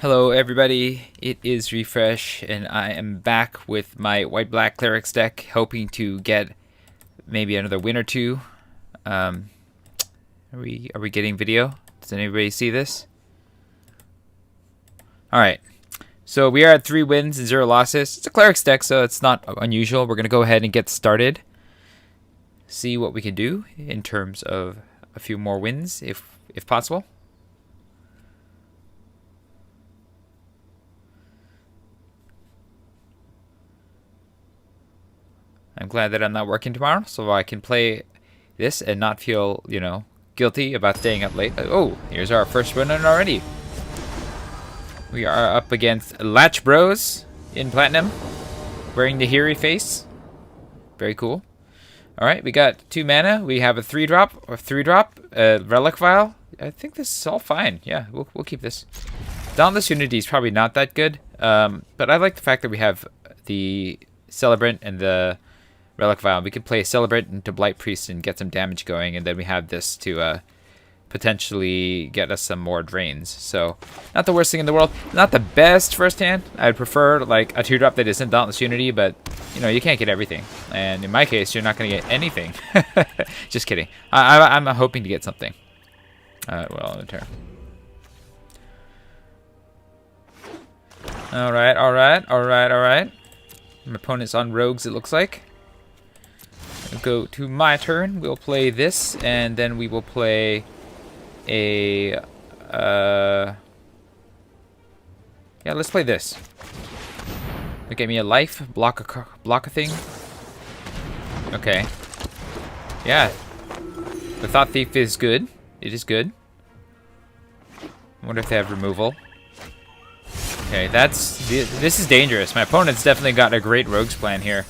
Hello everybody, it is Refresh and I am back with my white-black Clerics deck, hoping to get maybe another win or two. Are we getting video? Does anybody see this? Alright, so we are at 3 wins and 0 losses. It's a Clerics deck, so it's not unusual. We're going to go ahead and get started. See what we can do in terms of a few more wins, if possible. I'm glad that I'm not working tomorrow, so I can play this and not feel, guilty about staying up late. Oh, here's our first win already. We are up against Latch Bros in Platinum, wearing the Hiri face. Very cool. Alright, we got 2 mana. We have a 3-drop, Relic Vial. I think this is all fine. Yeah, we'll keep this. Dauntless Unity is probably not that good, but I like the fact that we have the Celebrant and the Relic Vial. We could play Celebrant into Blight Priest and get some damage going, and then we have this to potentially get us some more drains. So, not the worst thing in the world. Not the best first hand. I'd prefer like a 2-drop that isn't Dauntless Unity, but you can't get everything. And in my case, you're not going to get anything. Just kidding. I'm hoping to get something. Well, on the turn. Alright. My opponent's on rogues, it looks like. I'll go to my turn. We'll play this, and then we will play a... yeah, let's play this. It'll get me a life, block a thing. Okay. Yeah. The Thought Thief is good. It is good. I wonder if they have removal. Okay, this is dangerous. My opponent's definitely got a great rogues plan here.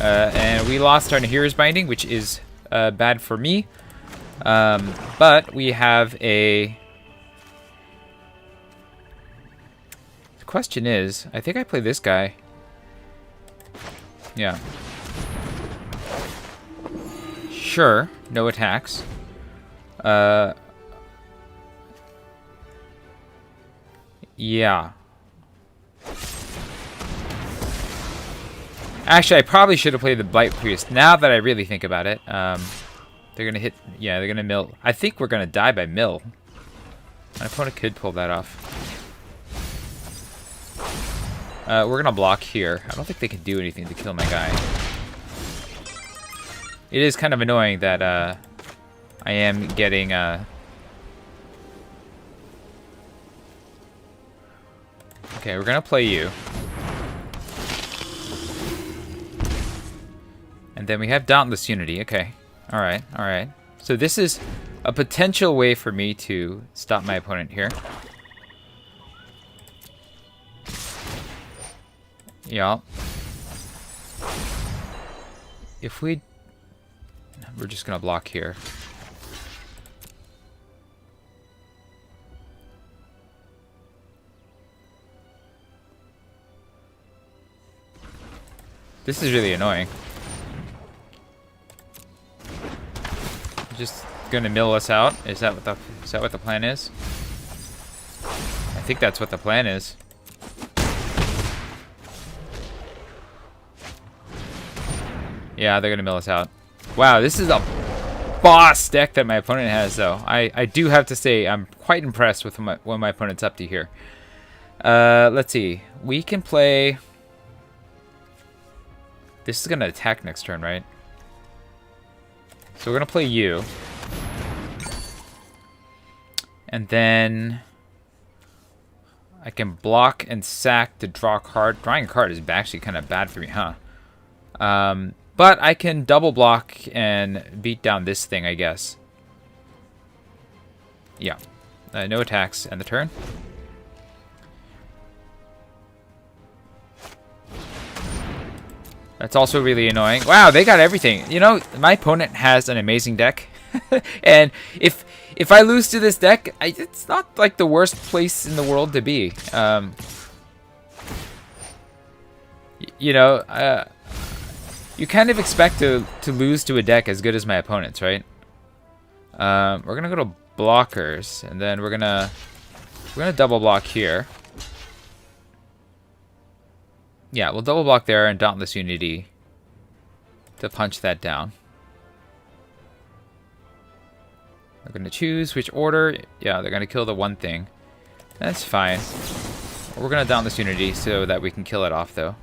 And we lost our Nahira's Binding, which is bad for me. But we have a... The question is, I think I play this guy. Yeah. Sure, no attacks. Yeah. Actually, I probably should have played the Blight Priest. Now that I really think about it, they're gonna hit. Yeah, they're gonna mill. I think we're gonna die by mill. My opponent could pull that off. We're gonna block here. I don't think they can do anything to kill my guy. It is kind of annoying that I am getting. Okay, we're gonna play you. And then we have Dauntless Unity. Okay. Alright. So this is a potential way for me to stop my opponent here. Yeah. If we're just gonna block here. This is really annoying. Just gonna mill us out. Is that what the plan is? I think that's what the plan is. Yeah, they're gonna mill us out. Wow, this is a boss deck that my opponent has, though. I do have to say I'm quite impressed with what my opponent's up to here. Let's see. We can play. This is gonna attack next turn, right? So we're gonna play you. And then I can block and sack to draw a card. Drawing a card is actually kind of bad for me, huh? But I can double block and beat down this thing, I guess. Yeah. No attacks end the turn. That's also really annoying. Wow, they got everything. My opponent has an amazing deck. And if I lose to this deck, it's not like the worst place in the world to be. You kind of expect to lose to a deck as good as my opponent's, right? We're gonna go to blockers, and then we're gonna double block here. Yeah, we'll double block there and Dauntless Unity to punch that down. They're going to choose which order. Yeah, they're going to kill the one thing. That's fine. We're going to Dauntless Unity so that we can kill it off, though.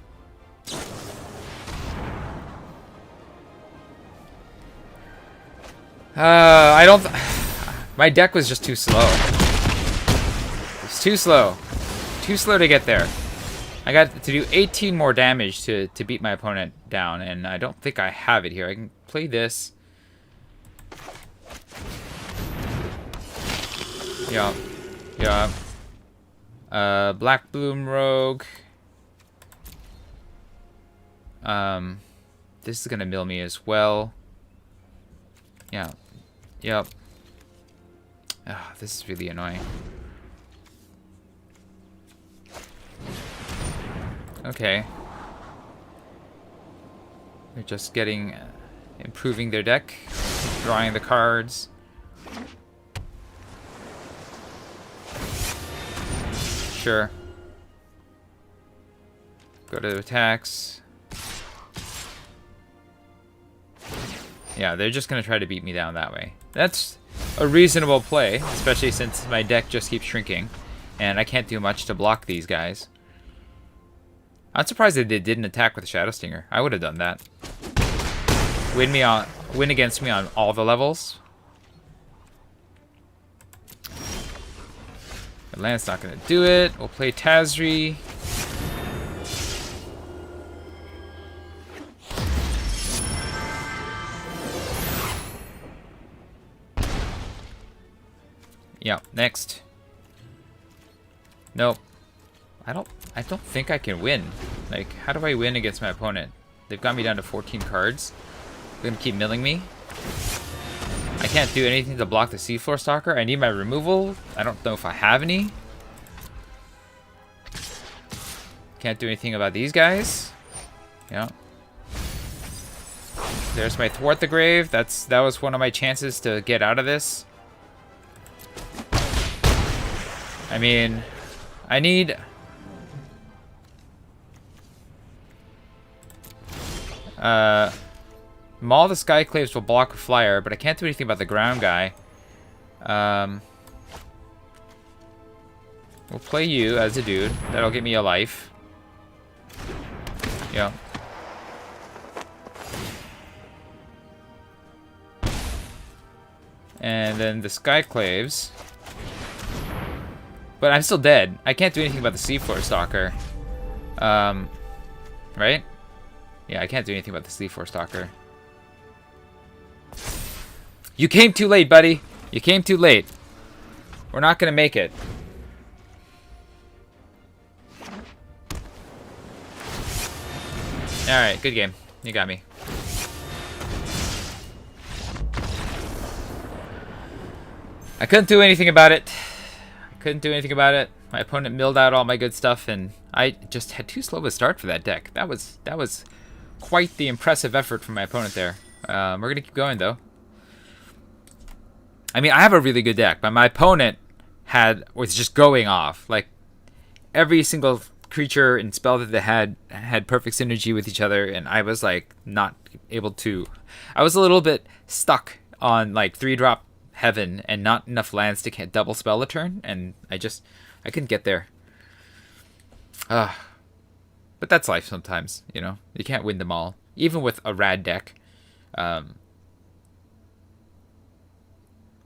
I don't... My deck was just too slow. It's too slow. Too slow to get there. I got to do 18 more damage to beat my opponent down, and I don't think I have it here. I can play this. Yeah. Yeah. Black Bloom Rogue. This is gonna mill me as well. Yeah. Yep. Ah, this is really annoying. Okay. They're just getting... improving their deck. Drawing the cards. Sure. Go to attacks. Yeah, they're just going to try to beat me down that way. That's a reasonable play, especially since my deck just keeps shrinking. And I can't do much to block these guys. I'm surprised that they didn't attack with a Shadow Stinger. I would have done that. Win against me on all the levels. The land's not going to do it. We'll play Tazri. Yeah, next. Nope. I don't think I can win. Like, how do I win against my opponent? They've got me down to 14 cards. They're gonna keep milling me. I can't do anything to block the Seafloor Stalker. I need my removal. I don't know if I have any. Can't do anything about these guys. Yeah. There's my Thwart the Grave. That was one of my chances to get out of this. I mean, I need... Maul the Skyclaves will block a flyer, but I can't do anything about the ground guy. We'll play you as a dude. That'll get me a life. Yeah. And then the Skyclaves. But I'm still dead. I can't do anything about the Seafloor Stalker. Right? Yeah, I can't do anything about the Seafloor Stalker. You came too late, buddy. You came too late. We're not gonna make it. Alright, good game. You got me. I couldn't do anything about it. Couldn't do anything about it. My opponent milled out all my good stuff, and I just had too slow of a start for that deck. That was quite the impressive effort from my opponent there. We're gonna keep going though. I mean, I have a really good deck, but my opponent was just going off. Like every single creature and spell that they had perfect synergy with each other, and I was like not able to. I was a little bit stuck on like 3-drop heaven and not enough lands to double spell a turn, and I couldn't get there. But that's life sometimes, you know. You can't win them all, even with a rad deck.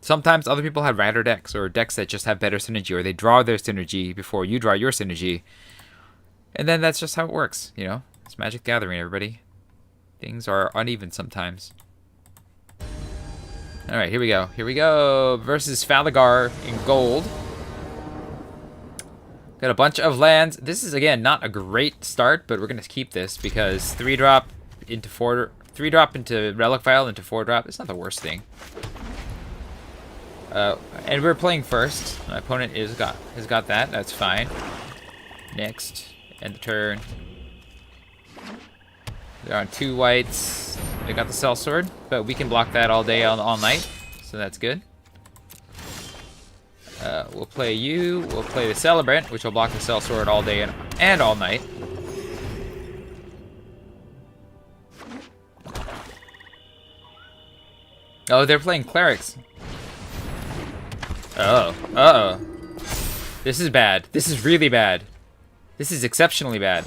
Sometimes other people have radder decks or decks that just have better synergy, or they draw their synergy before you draw your synergy, and then that's just how it works, you know. It's Magic the Gathering, everybody. Things are uneven sometimes. All right, here we go. Here we go. Versus Falagar in gold. Got a bunch of lands. This is, again, not a great start, but we're going to keep this because 3-drop into 3-drop into Relic Vial into 4-drop. It's not the worst thing. And we're playing first. My opponent has got that. That's fine. Next. End the turn. They're on 2 whites. They got the Sellsword, but we can block that all day, all night. So that's good. We'll play you. We'll play the Celebrant, which will block the Sellsword all day and all night. Oh, they're playing Clerics. Uh-oh. Uh-oh. This is bad. This is really bad. This is exceptionally bad.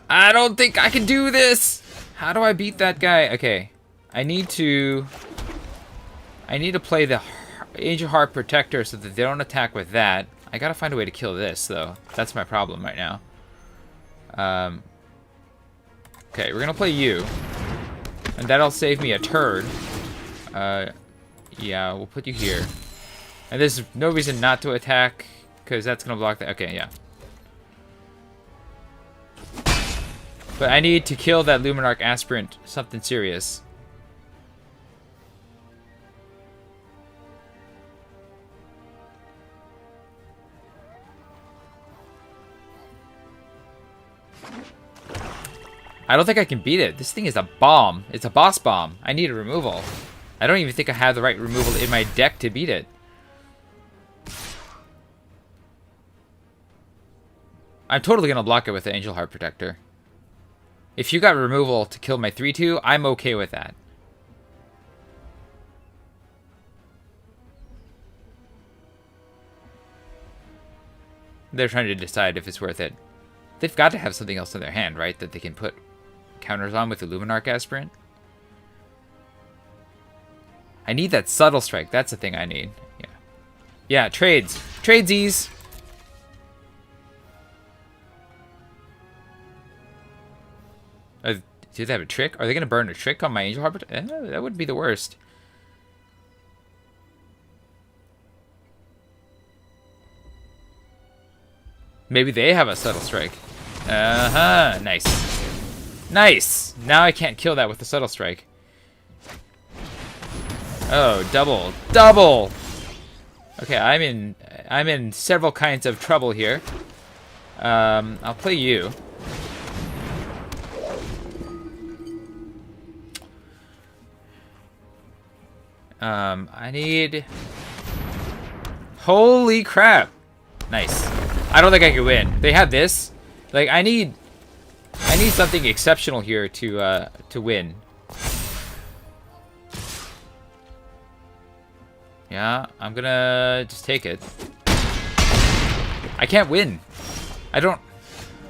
I don't think I can do this! How do I beat that guy? Okay. I need to play the Angel Heart Protector so that they don't attack with that. I gotta find a way to kill this, though. That's my problem right now. Okay, we're gonna play you. And that'll save me a turn. Yeah, we'll put you here. And there's no reason not to attack, because that's gonna block that. Okay, yeah. But I need to kill that Luminarch Aspirant. Something serious. I don't think I can beat it. This thing is a bomb. It's a boss bomb. I need a removal. I don't even think I have the right removal in my deck to beat it. I'm totally going to block it with the Angel Heart Protector. If you got removal to kill my 3-2, I'm okay with that. They're trying to decide if it's worth it. They've got to have something else in their hand, right? That they can put counters on with the Luminarch Aspirant. I need that Subtle Strike. That's the thing I need. Yeah. Yeah, trades. Tradesies! Do they have a trick? Are they going to burn a trick on my Angel Heart? That wouldn't be the worst. Maybe they have a Subtle Strike. Uh-huh. Nice. Nice! Now I can't kill that with the Subtle Strike. Oh, double. Double! Okay, I'm in several kinds of trouble here. I'll play you. I need... Holy crap! Nice. I don't think I can win. They have this. Like, I need something exceptional here to win. Yeah, I'm gonna just take it. I can't win. I don't...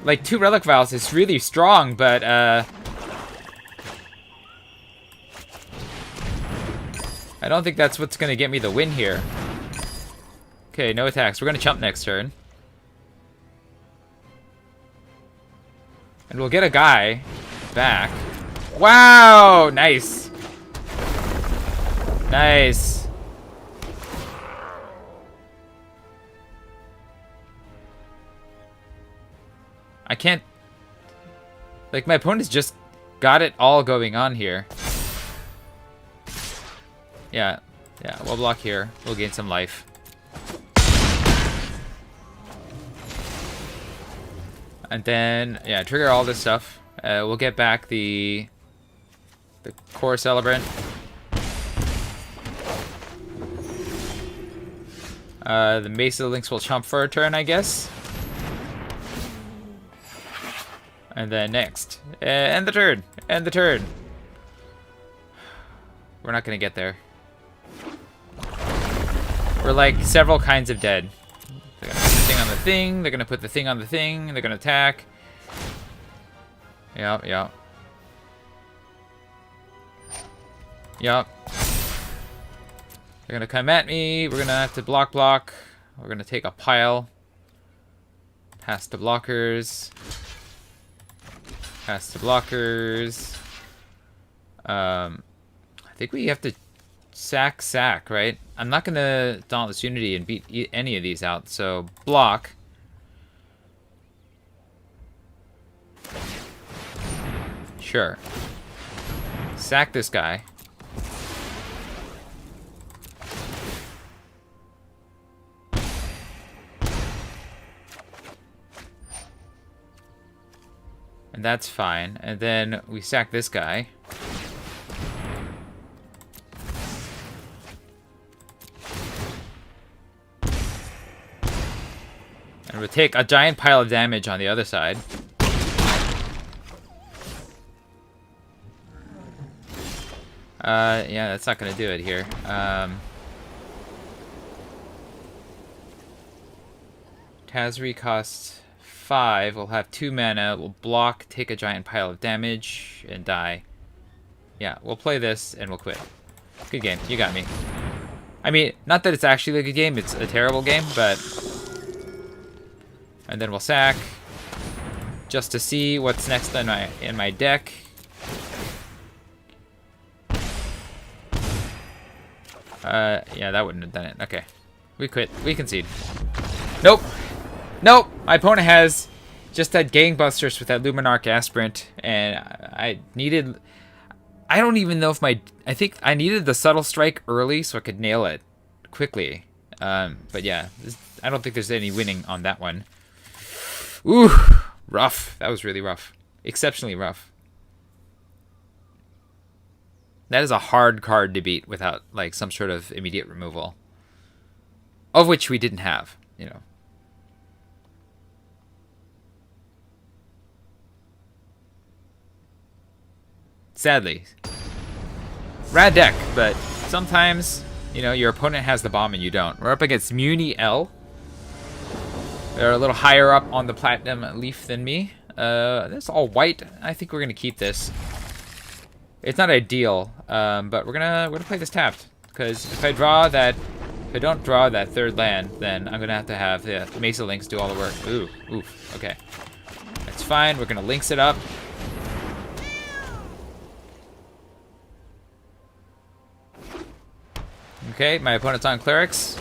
Like, 2 Relic Vials is really strong, but, I don't think that's what's gonna get me the win here. Okay, no attacks. We're gonna chump next turn. And we'll get a guy back. Wow! Nice. Nice. I can't... Like, my opponent's just got it all going on here. Yeah, we'll block here. We'll gain some life. And then, yeah, trigger all this stuff. We'll get back the Core Celebrant. The Mace of the Lynx will chump for a turn, I guess. And then next. End the turn. End the turn. We're not going to get there. We're like several kinds of dead. They're gonna put the thing on the thing, they're gonna put the thing on the thing, they're gonna attack. Yep. Yep. They're gonna come at me, we're gonna have to block. We're gonna take a pile. Past the blockers. Past the blockers. I think we have to sack, right? I'm not gonna Dauntless Unity and beat any of these out, so block. Sure. Sack this guy. And that's fine. And then we sack this guy. And we'll take a giant pile of damage on the other side. Yeah, that's not gonna do it here. Tazri costs 5. We'll have 2 mana. We'll block, take a giant pile of damage, and die. Yeah, we'll play this and we'll quit. Good game. You got me. I mean, not that it's actually a good game. It's a terrible game, but... And then we'll sack. Just to see what's next in my deck. Yeah, that wouldn't have done it. Okay. We quit. We concede. Nope. Nope. My opponent has just that gangbusters with that Luminarch Aspirant, and I needed... I don't even know if I think I needed the Subtle Strike early so I could nail it quickly. But yeah, I don't think there's any winning on that one. Ooh, rough. That was really rough. Exceptionally rough. That is a hard card to beat without, like, some sort of immediate removal. Of which we didn't have, you know. Sadly. Rad deck, but sometimes, you know, your opponent has the bomb and you don't. We're up against Muni L. They're a little higher up on the platinum leaf than me. This all white. I think we're gonna keep this. It's not ideal, but we're gonna play this tapped. Because if I don't draw that third land, then I'm gonna have the Mesa Lynx do all the work. Ooh, oof. Okay, that's fine. We're gonna Lynx it up. Okay, my opponent's on Clerics.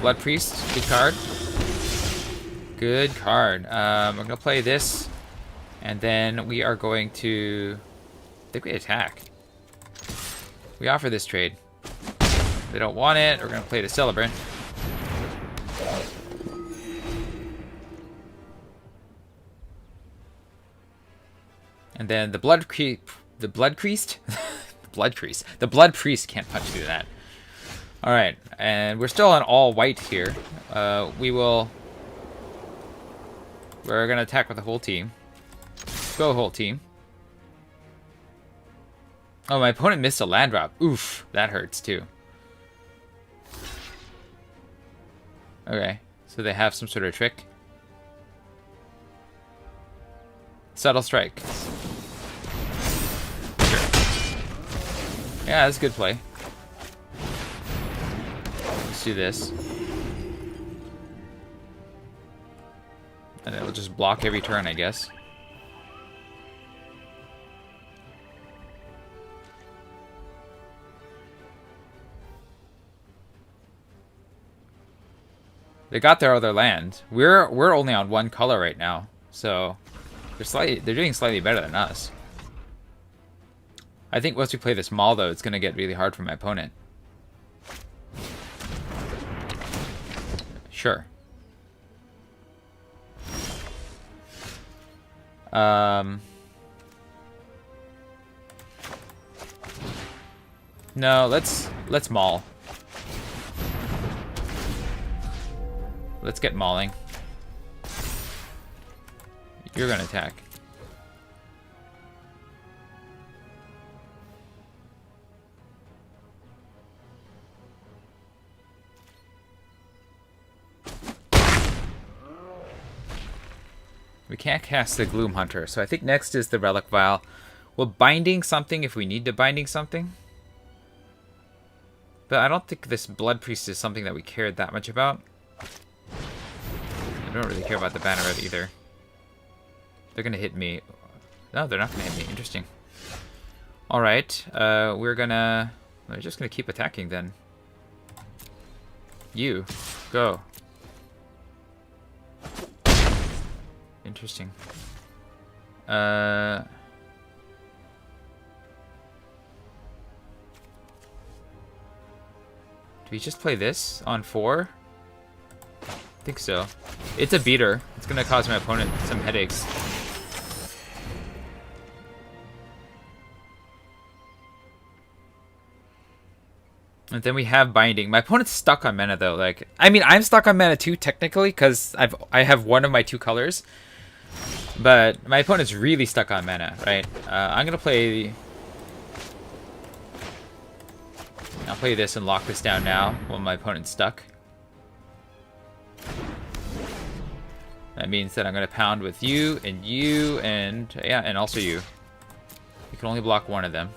Blood Priest, good card. Good card. We're going to play this, and then we are going to... I think we attack. We offer this trade. They don't want it. We're going to play the Celebrant. And then the Blood Priest... The Blood Priest can't punch through that. Alright, and we're still on all white here. We're gonna attack with the whole team. Go whole team. Oh, my opponent missed a land drop. Oof, that hurts too. Okay, so they have some sort of trick. Subtle Strike. Sure. Yeah, that's a good play. Let's do this. And it'll just block every turn, I guess. They got their other land. We're only on one color right now, so they're doing slightly better than us. I think once we play this Maul, though, it's gonna get really hard for my opponent. Sure. No, let's Maul. Let's get mauling. You're gonna attack. We can't cast the Gloom Hunter, so I think next is the Relic Vial. We'll Binding something if we need to Binding something. But I don't think this Blood Priest is something that we cared that much about. I don't really care about the Banner Red either. They're gonna hit me. No, they're not gonna hit me. Interesting. Alright, we're just gonna keep attacking then. You, go. Interesting. Do we just play this on 4? I think so. It's a beater. It's gonna cause my opponent some headaches. And then we have Binding. My opponent's stuck on mana though. Like, I mean, I'm stuck on mana too technically because I have one of my 2 colors. But my opponent's really stuck on mana, right? I'm gonna play. I'll play this and lock this down now while my opponent's stuck. That means that I'm going to pound with you, and yeah, and also you. You can only block one of them.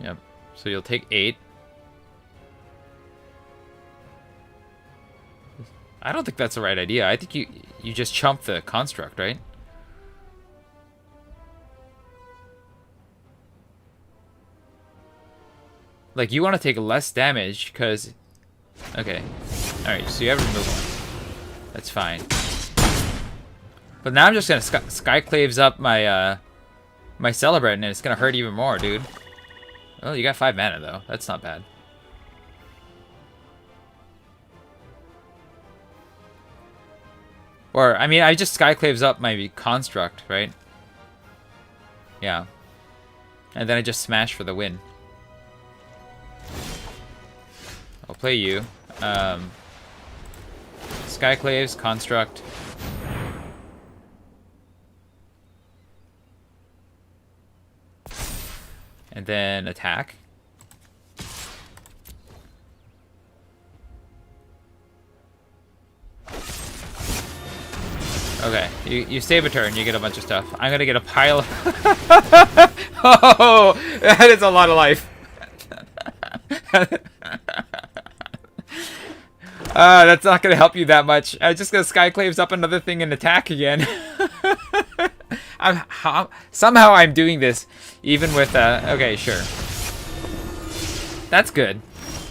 Yep. So you'll take 8. I don't think that's the right idea. I think you just chump the construct, right? Like, you want to take less damage, because... Okay. Alright, so you have removal. That's fine. But now I'm just going to Skyclaves up my, my Celebrant, and it's going to hurt even more, dude. Oh, you got 5 mana, though. That's not bad. Or, I mean, I just Skyclaves up my Construct, right? Yeah. And then I just smash for the win. I'll play you. Skyclaves, Construct. And then attack. Okay, you save a turn, you get a bunch of stuff. I'm gonna get a pile of... Oh, that is a lot of life. That's not gonna help you that much. I'm just gonna Skyclaves up another thing and attack again. Somehow I'm doing this, even with, okay, sure. That's good.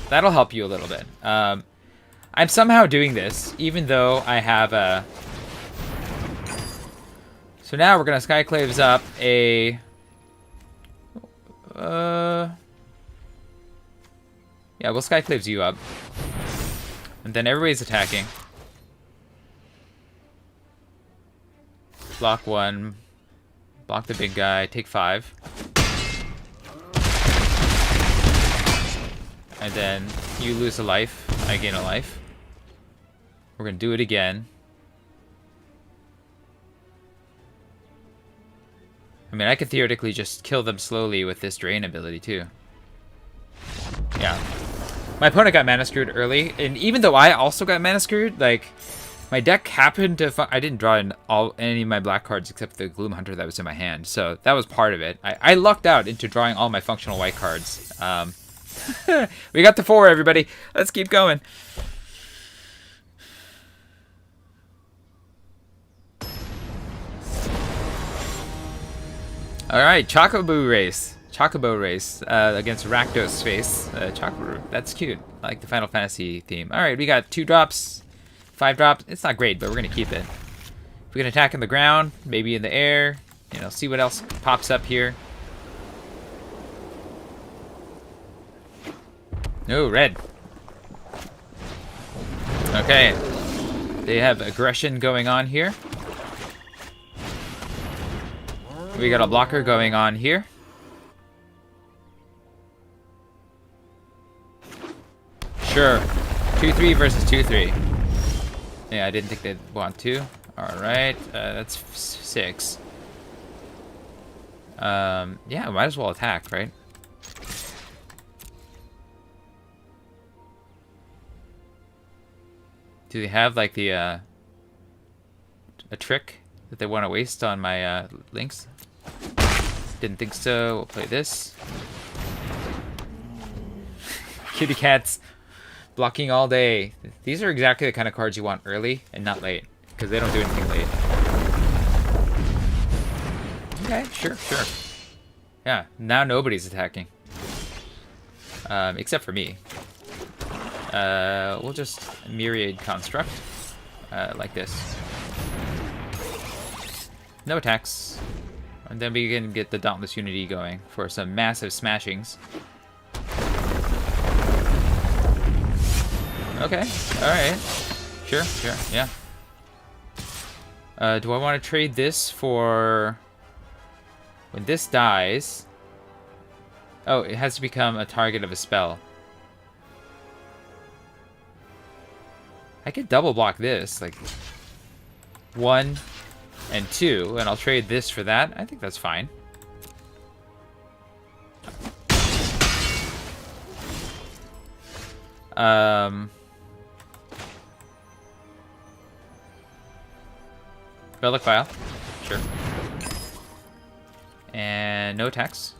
That'll help you a little bit. I'm somehow doing this, even though I have a... So now we're gonna Skyclaves up a... Yeah, we'll Skyclaves you up. And then everybody's attacking. Block 1. Block the big guy. Take 5. And then you lose a life. I gain a life. We're gonna do it again. I mean, I could theoretically just kill them slowly with this drain ability, too. Yeah. My opponent got mana screwed early, and even though I also got mana screwed, like, my deck happened to... I didn't draw in any of my black cards except the Gloom Hunter that was in my hand, so that was part of it. I lucked out into drawing all my functional white cards. We got to 4, everybody. Let's keep going. Alright, Chocobo race against Rakdos face. Chocobo, that's cute. I like the Final Fantasy theme. Alright, we got 2 drops, 5 drops. It's not great, but we're going to keep it. We can attack in the ground, maybe in the air. You know, see what else pops up here. No, red. Okay. They have aggression going on here. We got a blocker going on here. Sure. 2-3 versus 2-3. Yeah, I didn't think they'd want to. Alright, that's 6. Yeah, might as well attack, right? Do they have, like, the, a trick that they want to waste on my, links? Didn't think so. We'll play this. Kitty cats blocking all day. These are exactly the kind of cards you want early and not late, because they don't do anything late. Okay, sure. Yeah, now nobody's attacking. Except for me. We'll just Myriad Construct. Like this. No attacks. And then we can get the Dauntless Unity going for some massive smashings. Okay, alright. Sure, yeah. Do I want to trade this for... When this dies... Oh, it has to become a target of a spell. I could double block this, like... 1... and 2, and I'll trade this for that. I think that's fine. Relic Vial. Sure. And no attacks.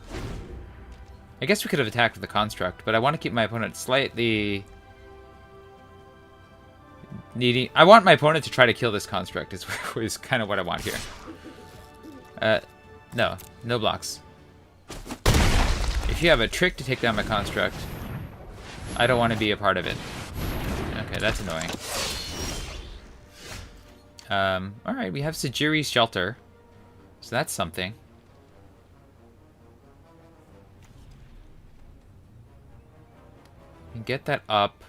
I guess we could have attacked with the Construct, but I want to keep my opponent slightly needing. I want my opponent to try to kill this Construct, is kind of what I want here. No blocks. If you have a trick to take down my Construct, I don't want to be a part of it. Okay, that's annoying. Alright, we have Sajiri's Shelter. So that's something. And get that up.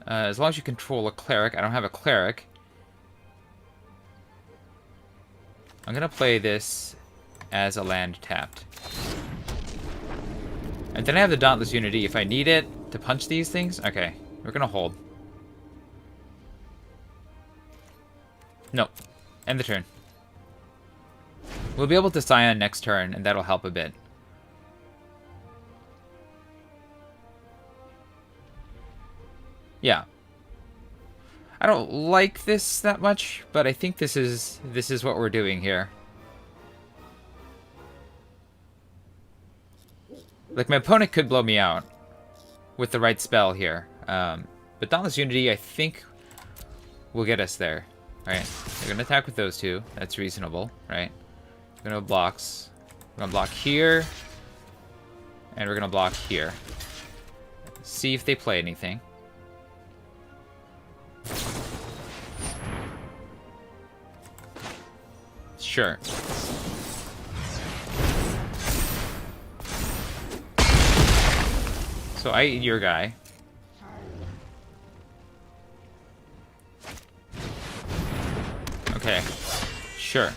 As long as you control a Cleric. I don't have a Cleric. I'm gonna play this as a land tapped. And then I have the Dauntless Unity if I need it to punch these things. Okay, we're gonna hold. No, end the turn. We'll be able to Scion next turn, and that'll help a bit. Yeah. I don't like this that much, but I think this is what we're doing here. Like, my opponent could blow me out with the right spell here. But Dauntless Unity, I think, will get us there. Alright, we're going to attack with those two. That's reasonable, right? We're going to blocks. We're going to block here. And we're going to block here. See if they play anything. Sure. So I eat your guy. Okay. Sure.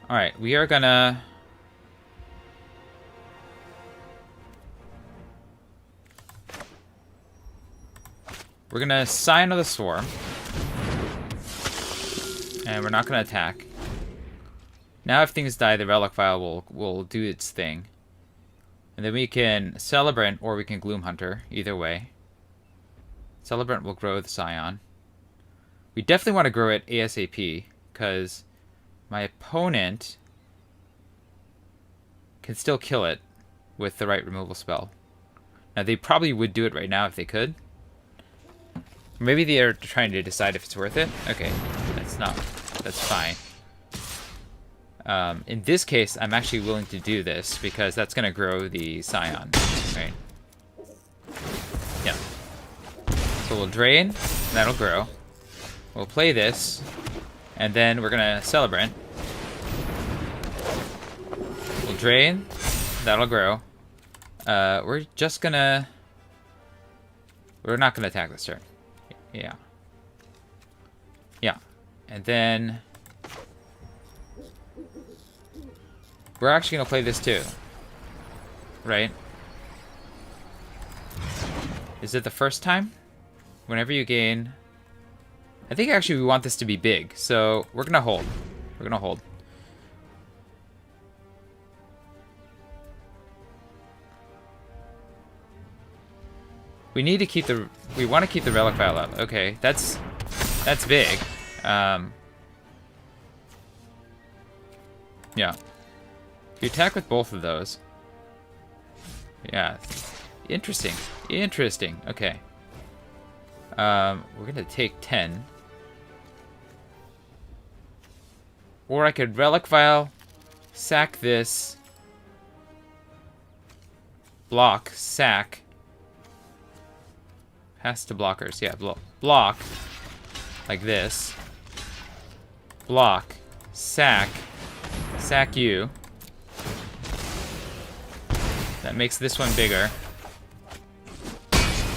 Alright, we are gonna... We're gonna Scion of the Swarm. And we're not gonna attack. Now if things die, the Relic Vial will do its thing. And then we can Celebrant or we can Gloom Hunter, either way. Celebrant will grow the Scion. We definitely want to grow it ASAP, because my opponent can still kill it with the right removal spell. Now they probably would do it right now if they could. Maybe they are trying to decide if it's worth it. Okay, that's fine. In this case, I'm actually willing to do this because that's going to grow the Scion, right? Yeah. So we'll drain, that'll grow. We'll play this, and then we're going to Celebrant. We'll drain, that'll grow. We're just going to... We're not going to attack this turn. Yeah. Yeah. And then... We're actually going to play this too. Right? Is it the first time? Whenever you gain... I think actually we want this to be big, so we're going to hold. We're going to hold. We need to keep the... We want to keep the Relic Vial up. Okay, that's big. Yeah. If you attack with both of those... Yeah. Interesting. Interesting. Okay. We're going to take 10. Or I could Relic Vial, sack this, block, sack. Pass to blockers. Yeah, block. Like this. Block. Sack. Sack you. That makes this one bigger.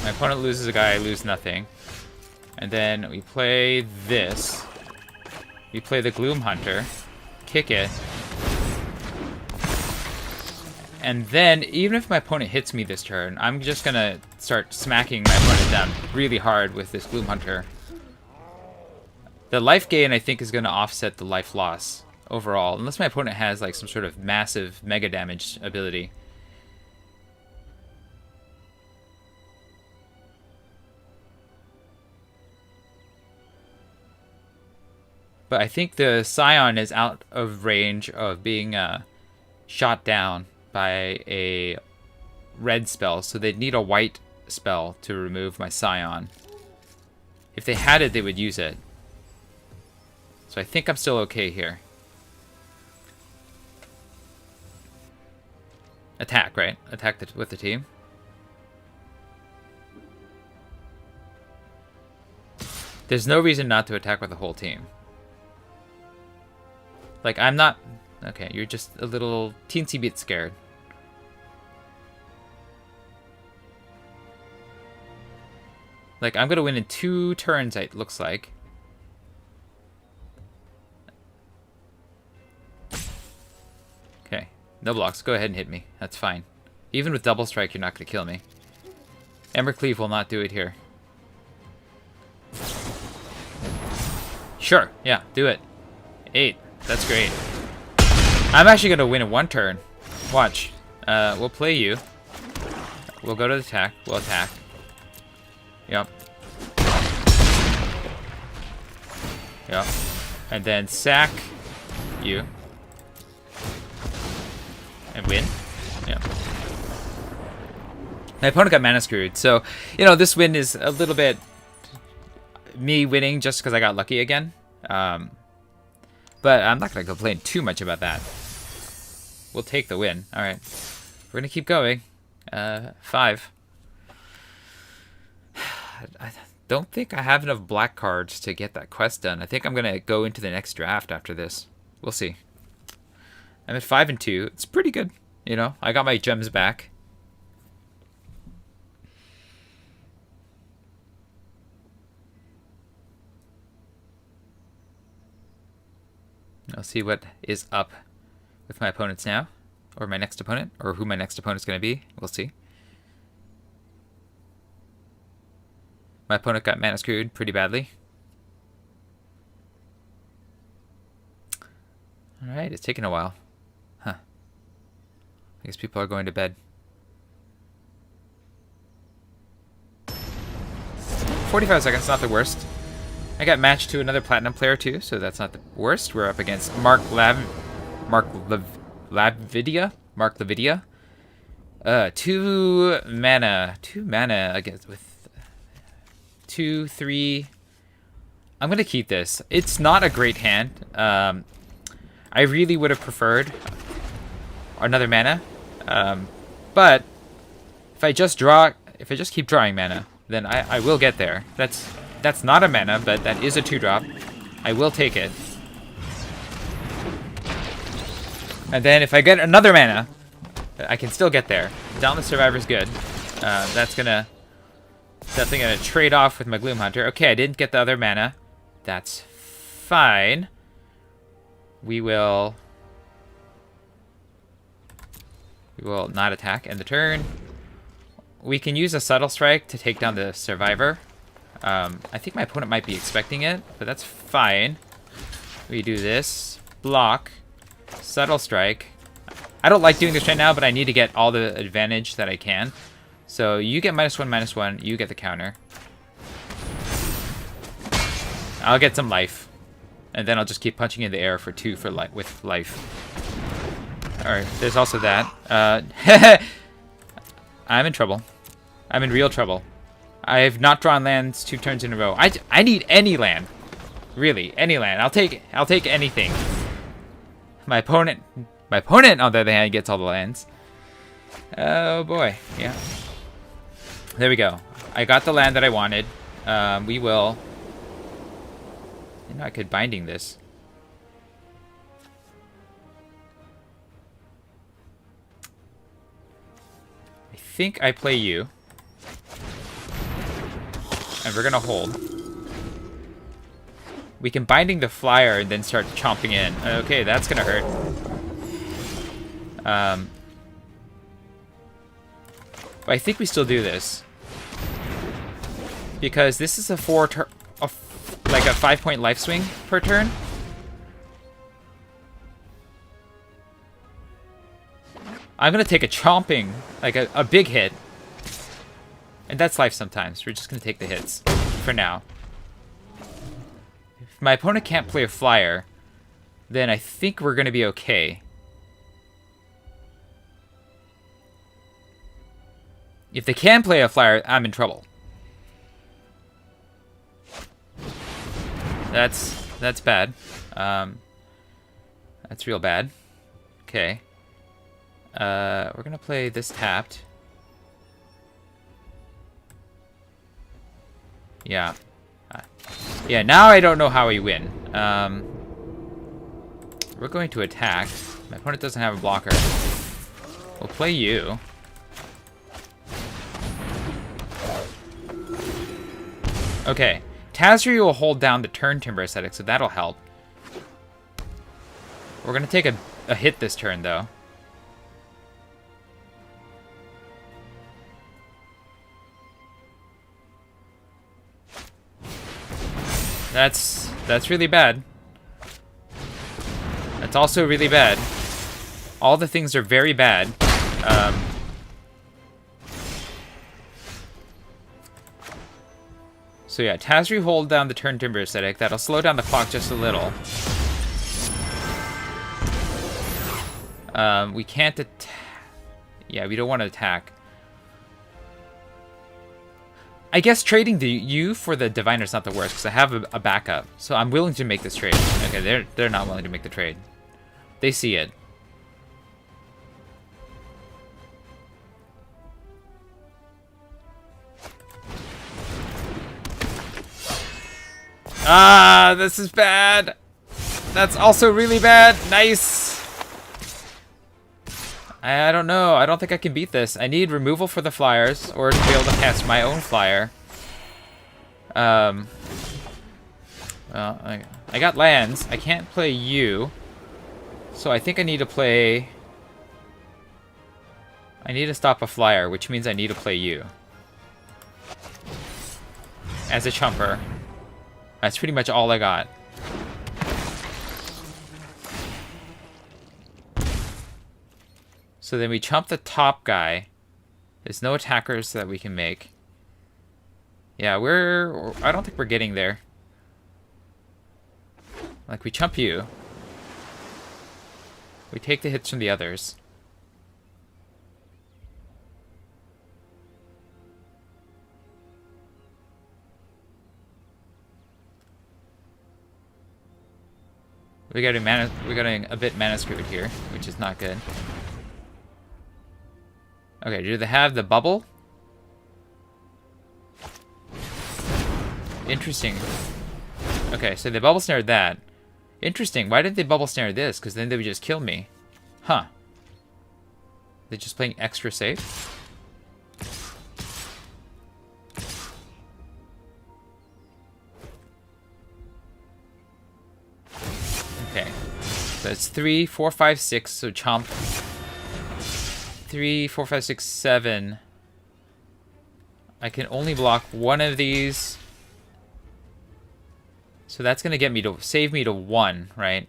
My opponent loses a guy, I lose nothing. And then we play this. We play the Gloom Hunter. Kick it. And then, even if my opponent hits me this turn, I'm just gonna start smacking my opponent down really hard with this Gloom Hunter. The life gain, I think, is going to offset the life loss overall. Unless my opponent has, like, some sort of massive mega damage ability. But I think the Scion is out of range of being shot down by a red spell. So they'd need a white spell to remove my Scion. If they had it, they would use it. So I think I'm still okay here. Attack, right? Attack with the team. There's no reason not to attack with the whole team. Like, I'm not... Okay, you're just a little teensy bit scared. Like, I'm gonna win in 2 turns, it looks like. Okay, no blocks. Go ahead and hit me. That's fine. Even with double strike, you're not gonna kill me. Embercleave will not do it here. Sure, yeah, do it. 8. That's great. I'm actually gonna win in 1 turn. Watch. We'll play you. We'll go to the attack. We'll attack. Yep. Yep. And then sack you. And win. Yep. My opponent got mana screwed. So, you know, this win is a little bit me winning just because I got lucky again. But I'm not going to complain too much about that. We'll take the win. Alright. We're going to keep going. 5. I don't think I have enough black cards to get that quest done. I think I'm going to go into the next draft after this. We'll see. I'm at 5 and 2. It's pretty good. You know, I got my gems back. I'll see what is up with my opponents now. Or my next opponent. Or who my next opponent is going to be. We'll see. My opponent got mana screwed pretty badly. Alright, it's taking a while. Huh. I guess people are going to bed. 45 seconds, not the worst. I got matched to another platinum player too, so that's not the worst. We're up against Mark Lavidia. 2 mana. 2 mana against with 2, 3. I'm gonna keep this. It's not a great hand. I really would have preferred another mana. But if I just keep drawing mana, then I will get there. That's not a mana, but that is a 2-drop. I will take it. And then if I get another mana, I can still get there. Down the Survivor's good. That's definitely gonna trade off with my Gloom Hunter. Okay, I didn't get the other mana. That's fine. We will not attack end the turn. We can use a Subtle Strike to take down the Survivor. I think my opponent might be expecting it, but that's fine. We do this. Block. Subtle Strike. I don't like doing this right now, but I need to get all the advantage that I can. So you get -1/-1, you get the counter. I'll get some life. And then I'll just keep punching in the air for 2 with life. Alright, there's also that. I'm in trouble. I'm in real trouble. I have not drawn lands 2 turns in a row. I need any land. Really, any land. I'll take anything. My opponent, on the other hand, gets all the lands. Oh boy, yeah. There we go. I got the land that I wanted. We will... You know, I could binding this. I think I play you. And we're gonna hold. We can binding the flyer and then start chomping in. Okay, that's gonna hurt. But I think we still do this. Because this is a 4 turn... like a 5-point life swing per turn. I'm gonna take a chomping, like a big hit. And that's life sometimes. We're just gonna take the hits for now. If my opponent can't play a flyer, then I think we're gonna be okay. If they can play a flyer, I'm in trouble. That's bad. That's real bad. Okay. We're gonna play this tapped. Yeah. Yeah, now I don't know how we win. We're going to attack. My opponent doesn't have a blocker. We'll play you. Okay. Tazri will hold down the turn Timber Aesthetic, so that'll help. We're going to take a hit this turn, though. That's really bad. That's also really bad. All the things are very bad. So yeah, Tazri hold down the turn Timber Aesthetic. That'll slow down the clock just a little. We can't attack. Yeah, we don't want to attack. I guess trading the U for the Diviner is not the worst, because I have a backup. So I'm willing to make this trade. Okay, they're not willing to make the trade. They see it. Ah, this is bad. That's also really bad. Nice. I don't know. I don't think I can beat this. I need removal for the flyers, or to be able to cast my own flyer. Well, I got lands. I can't play you. So I think I need to play... I need to stop a flyer, which means I need to play you. As a chumper. That's pretty much all I got. So then we chump the top guy. There's no attackers that we can make. Yeah, I don't think we're getting there. Like, we chump you. We take the hits from the others. We're getting a bit mana screwed here, which is not good. Okay, do they have the bubble? Interesting. Okay, so they bubble snared that. Interesting. Why didn't they bubble snare this? Because then they would just kill me. Huh. They're just playing extra safe? Okay. So it's 3, 4, 5, 6. So chomp. 3, 4, 5, 6, 7. I can only block one of these. So that's going to get me to save me to 1, right?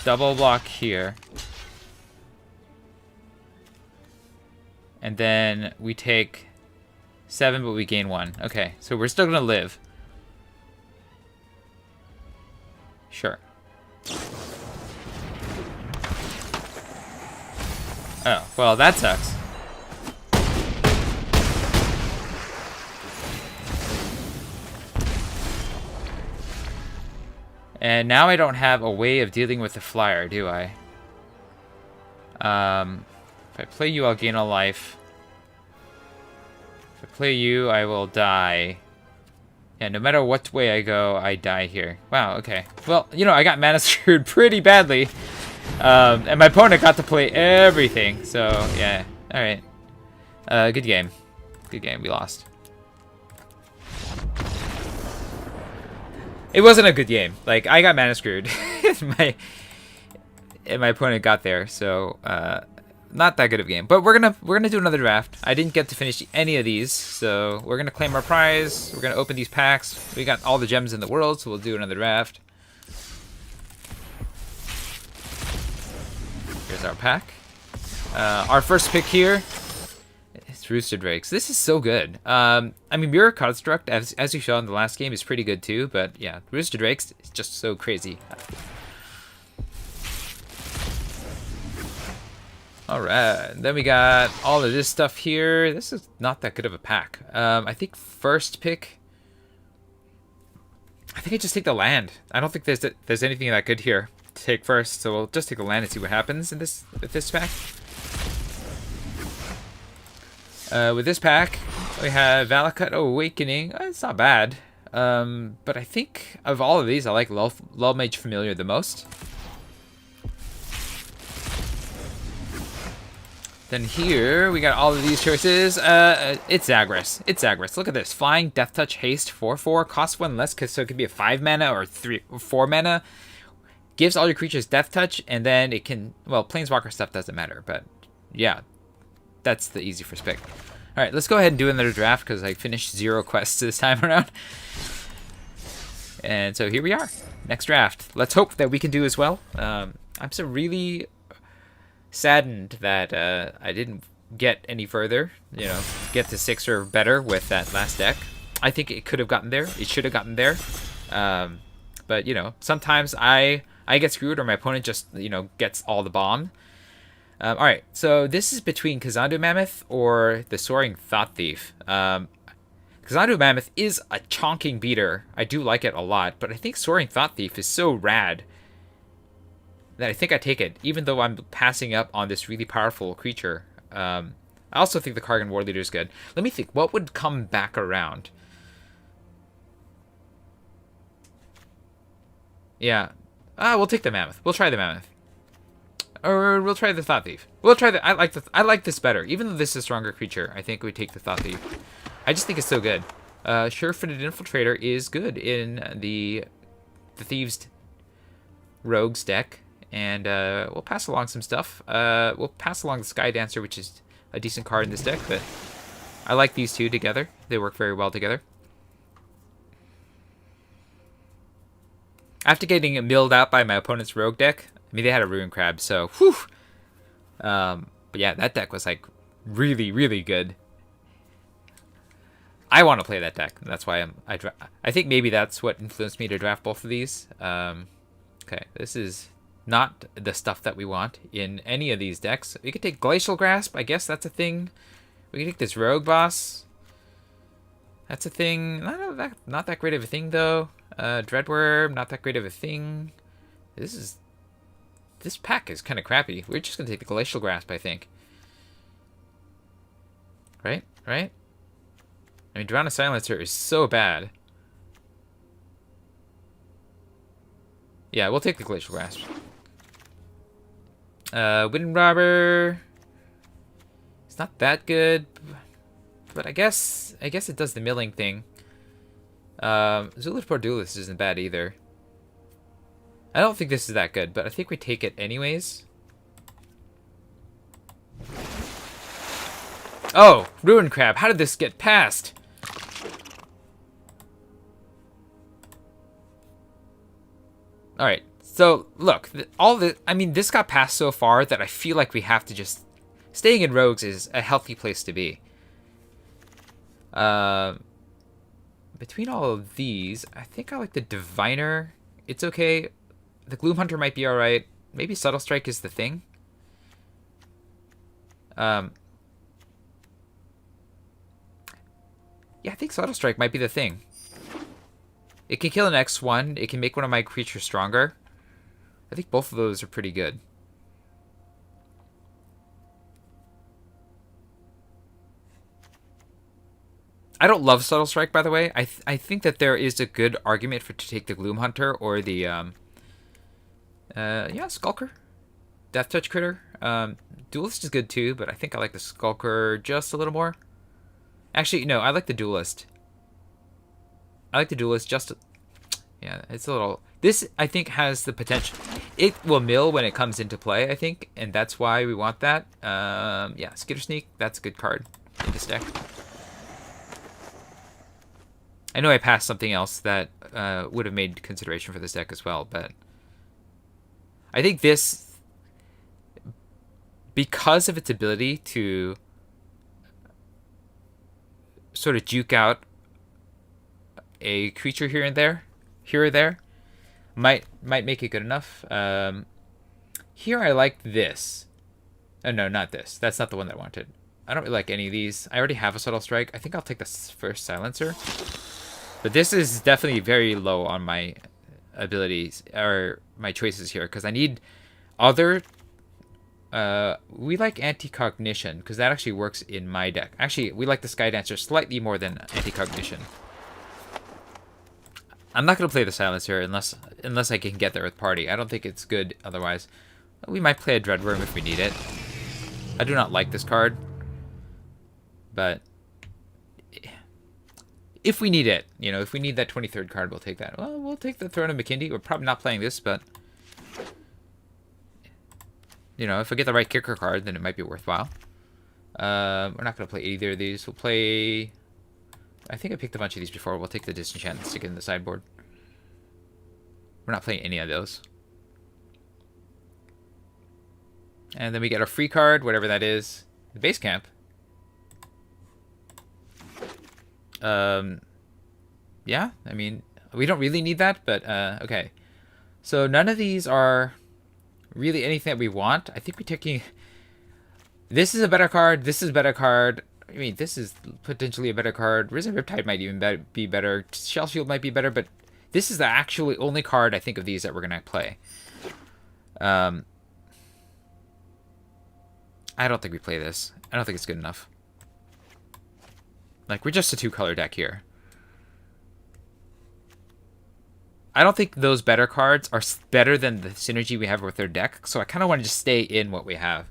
Double block here. And then we take 7, but we gain 1. Okay, so we're still going to live. Sure. Oh, well, that sucks. And now I don't have a way of dealing with the flyer, do I? If I play you, I'll gain a life. If I play you, I will die. Yeah, no matter what way I go, I die here. Wow, okay. Well, you know, I got mana screwed pretty badly. And my opponent got to play everything. So, yeah. Alright. Good game. Good game. We lost. It wasn't a good game. Like, I got mana screwed. And my opponent got there. So, not that good of a game. But we're gonna do another draft. I didn't get to finish any of these, so we're gonna claim our prize. We're gonna open these packs. We got all the gems in the world, so we'll do another draft. Here's our pack. Our first pick here. It's Rooster Drakes. This is so good. I mean, Mirror Construct, as you saw in the last game, is pretty good too. But yeah, Rooster Drakes is just so crazy. Alright, then we got all of this stuff here. This is not that good of a pack. I think first pick... I think I just take the land. I don't think there's anything that good here to take first, so we'll just take the land and see what happens in this pack. With this pack, we have Valakut Awakening. It's not bad. But I think of all of these, I like Lull Mage Familiar the most. Then here, we got all of these choices. It's Zagras. It's Zagras. Look at this. Flying, Death Touch, Haste, 4/4. Costs 1 less, so it could be a 5 mana or 3 or 4 mana. Gives all your creatures Death Touch, and then it can... Well, Planeswalker stuff doesn't matter, but... Yeah. That's the easy first pick. Alright, let's go ahead and do another draft, because I finished 0 quests this time around. And so here we are. Next draft. Let's hope that we can do as well. I'm so really... saddened that I didn't get any further, you know, get to 6 or better with that last deck. I think it could have gotten there. It should have gotten there. But, you know, sometimes I get screwed or my opponent just, you know, gets all the bomb. Alright, so this is between Kazandu Mammoth or the Soaring Thought Thief. Kazandu Mammoth is a chonking beater. I do like it a lot, but I think Soaring Thought Thief is so rad that I think I take it, even though I'm passing up on this really powerful creature. I also think the Kargan War Leader is good. Let me think, what would come back around? Yeah, we'll take the Mammoth. We'll try the Mammoth, or we'll try the Thought Thief. We'll try the. I like this better, even though this is a stronger creature. I think we take the Thought Thief. I just think it's so good. Sure-Footed Infiltrator is good in the Thieves Rogues deck. And we'll pass along some stuff. We'll pass along the Sky Dancer, which is a decent card in this deck, but I like these two together. They work very well together. After getting milled out by my opponent's Rogue deck, I mean, they had a Ruin Crab, so whew. But yeah, that deck was like really, really good. I want to play that deck. That's why I think maybe that's what influenced me to draft both of these. Okay, this is not the stuff that we want in any of these decks. We could take Glacial Grasp. I guess that's a thing. We could take this Rogue Boss. That's a thing. Not that great of a thing, though. Dreadworm, not that great of a thing. This pack is kind of crappy. We're just going to take the Glacial Grasp, I think. Right? Right? I mean, Drowning Silencer is so bad. Yeah, we'll take the Glacial Grasp. Wind Robber. It's not that good, but I guess it does the milling thing. Zulaport Duelist isn't bad either. I don't think this is that good, but I think we take it anyways. Oh, Ruin Crab. How did this get past? Alright, so look, I mean, this got passed so far that I feel like we have to just... Staying in Rogues is a healthy place to be. Between all of these, I think I like the Diviner. It's okay. The Gloom Hunter might be alright. Maybe Subtle Strike is the thing. Yeah, I think Subtle Strike might be the thing. It can kill an X1. It can make one of my creatures stronger. I think both of those are pretty good. I don't love Subtle Strike, by the way. I think that there is a good argument to take the Gloom Hunter or the yeah, Skulker. Death Touch Critter. Duelist is good too, but I think I like the Skulker just a little more. Actually, no, I like the Duelist. I like the Duelist just... Yeah, it's a little... This, I think, has the potential. It will mill when it comes into play, I think, and that's why we want that. Yeah, Skitter Sneak, that's a good card in this deck. I know I passed something else that would have made consideration for this deck as well, but I think this, because of its ability to sort of juke out a creature here or there, might make it good enough. Here I like this. Oh, no, not this. That's not the one that I wanted. I don't really like any of these. I already have a Subtle Strike. I think I'll take the first Silencer. But this is definitely very low on my abilities, or my choices here, because I need other... we like Anti-Cognition, because that actually works in my deck. Actually, we like the Sky Dancer slightly more than Anti-Cognition. I'm not going to play the Silencer unless I can get there with Party. I don't think it's good otherwise. We might play a Dreadworm if we need it. I do not like this card. But if we need it, you know, if we need that 23rd card, we'll take that. Well, we'll take the Throne of Makindi. We're probably not playing this, but... you know, if I get the right kicker card, then it might be worthwhile. We're not going to play either of these. We'll play... I think I picked a bunch of these before. We'll take the Disenchant and stick it in the sideboard. We're not playing any of those. And then we get our free card, whatever that is. The base camp. Yeah, I mean, we don't really need that, but okay. So none of these are really anything that we want. I think we're taking... This is a better card. This is a better card. I mean, this is potentially a better card. Risen Riptide might even be better. Shell Shield might be better, but this is the actually only card I think of these that we're going to play. I don't think we play this. I don't think it's good enough. Like, we're just a 2-color deck here. I don't think those better cards are better than the synergy we have with their deck, so I kind of want to just stay in what we have.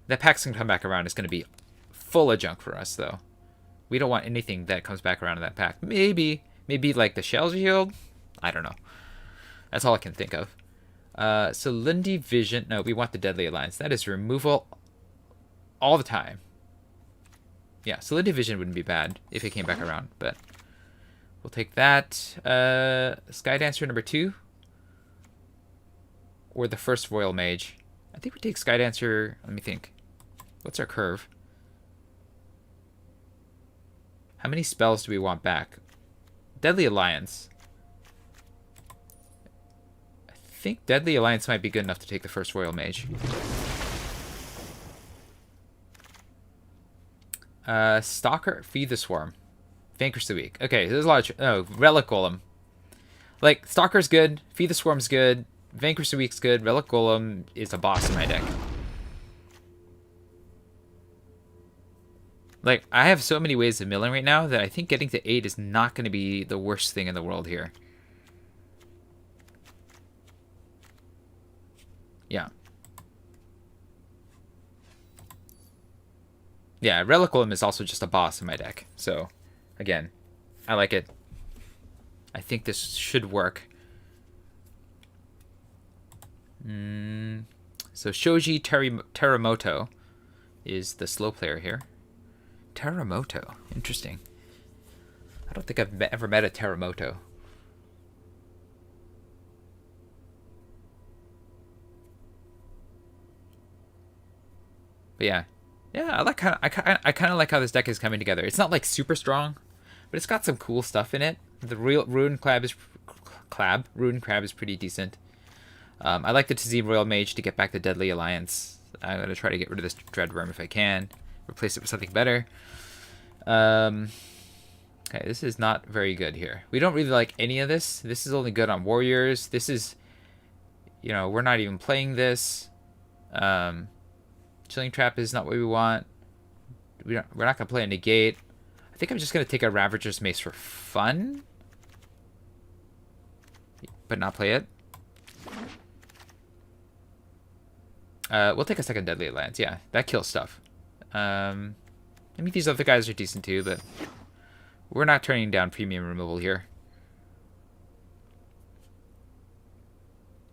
That pack's going to come back around. It's going to be full of junk for us, though. We don't want anything that comes back around in that pack. Maybe like the Shell Shield? I don't know. That's all I can think of. So Lindy Vision. No, we want the Deadly Alliance. That is removal all the time. Yeah, so Lindy Vision wouldn't be bad if it came back around, but we'll take that. Sky Dancer number 2. Or the first Royal Mage. I think we take Sky Dancer. Let me think. What's our curve? How many spells do we want back? Deadly Alliance. I think Deadly Alliance might be good enough to take the first Royal Mage. Stalker, Feed the Swarm. Vanquish the Weak. Okay, there's a lot of... Relic Golem. Like, Stalker's good. Feed the Swarm's good. Vanquish the Weak's good. Relic Golem is a boss in my deck. Like, I have so many ways of milling right now that I think getting to 8 is not going to be the worst thing in the world here. Yeah. Yeah, Relic Golem is also just a boss in my deck. So, again, I like it. I think this should work. So Shoji Teramoto is the slow player here. Teramoto. Interesting. I don't think I've ever met a Teramoto. But yeah. Yeah, I kind of like how this deck is coming together. It's not like super strong, but it's got some cool stuff in it. The real Ruined Crab is pretty decent. I like the Tazim Royal Mage to get back the Deadly Alliance. I'm going to try to get rid of this Dreadworm if I can. Replace it with something better. Okay, this is not very good here. We don't really like any of this. This is only good on Warriors. This is... You know, we're not even playing this. Chilling Trap is not what we want. We're not going to play a Negate. I think I'm just going to take a Ravager's Mace for fun. But not play it. We'll take a second Deadly Alliance. Yeah, that kills stuff. I mean, these other guys are decent too, but we're not turning down premium removal here.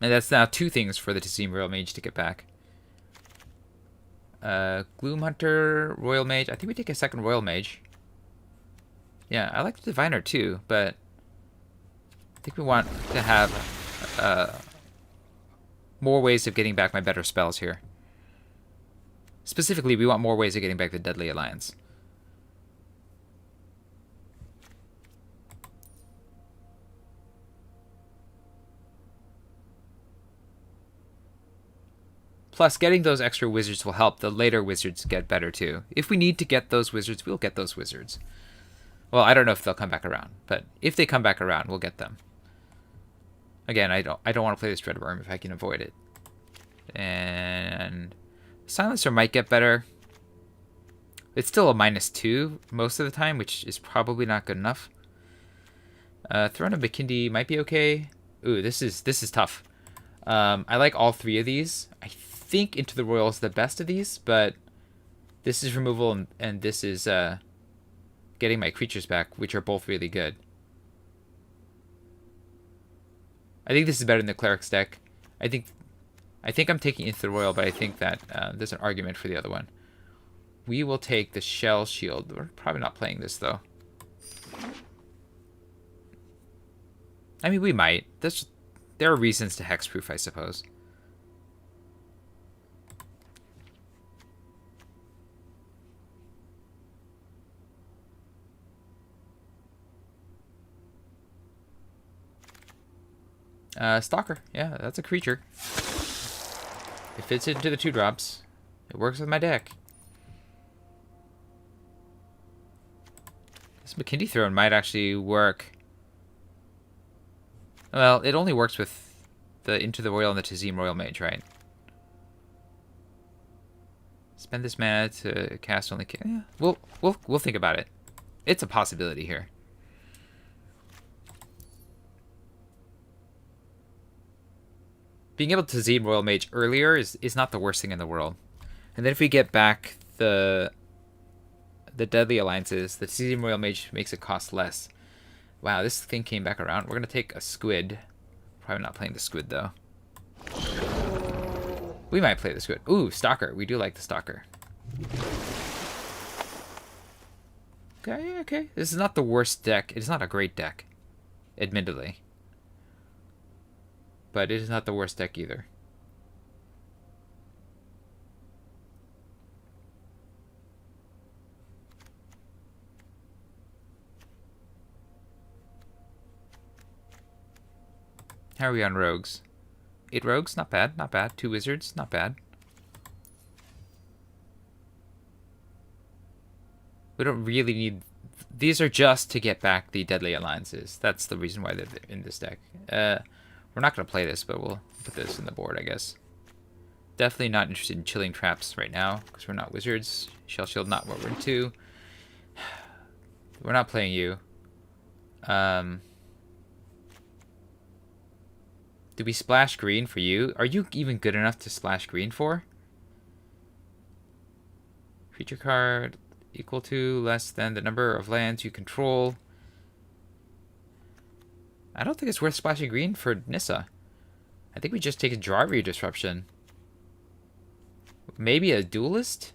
And that's now 2 things for the Tazim Royal Mage to get back. Gloom Hunter, Royal Mage. I think we take a second Royal Mage. Yeah, I like the Diviner too, but I think we want to have more ways of getting back my better spells here. Specifically, we want more ways of getting back the Deadly Alliance. Plus, getting those extra wizards will help the later wizards get better too. If we need to get those wizards, we'll get those wizards. Well, I don't know if they'll come back around, but if they come back around, we'll get them. Again, I don't want to play this Dreadworm if I can avoid it. And Silencer might get better. It's still a -2 most of the time, which is probably not good enough. Throne of Makindi might be okay. Ooh, this is tough. I like all 3 of these. I think Into the Royal is the best of these, but this is removal and this is getting my creatures back, which are both really good. I think this is better than the Clerics deck. I think I'm taking Into the Royal, but I think that there's an argument for the other one. We will take the Shell Shield. We're probably not playing this, though. I mean, we might. There are reasons to hexproof, I suppose. Stalker. Yeah, that's a creature. It fits into the 2-drops. It works with my deck. This Makindi Throne might actually work. Well, it only works with the Into the Royal and the Tazim Royal Mage, right? Spend this mana to cast only. Yeah, we'll think about it. It's a possibility here. Being able to Tazim Royal Mage earlier is not the worst thing in the world. And then if we get back the Deadly Alliances, the Tazim Royal Mage makes it cost less. Wow, this thing came back around. We're going to take a Squid. Probably not playing the Squid, though. We might play the Squid. Ooh, Stalker. We do like the Stalker. Okay, okay. This is not the worst deck. It is not a great deck, admittedly. But it is not the worst deck either. How are we on rogues? 8 rogues? Not bad, not bad. 2 wizards? Not bad. We don't really need... These are just to get back the Deadly Alliances. That's the reason why they're in this deck. We're not going to play this, but we'll put this in the board, I guess. Definitely not interested in Chilling Traps right now, because we're not wizards. Shell Shield, not what we're into. We're not playing you. Do we splash green for you? Are you even good enough to splash green for? Creature card equal to, less than the number of lands you control. I don't think it's worth splashing green for Nissa. I think we just take a Draw Disruption. Maybe a Duelist?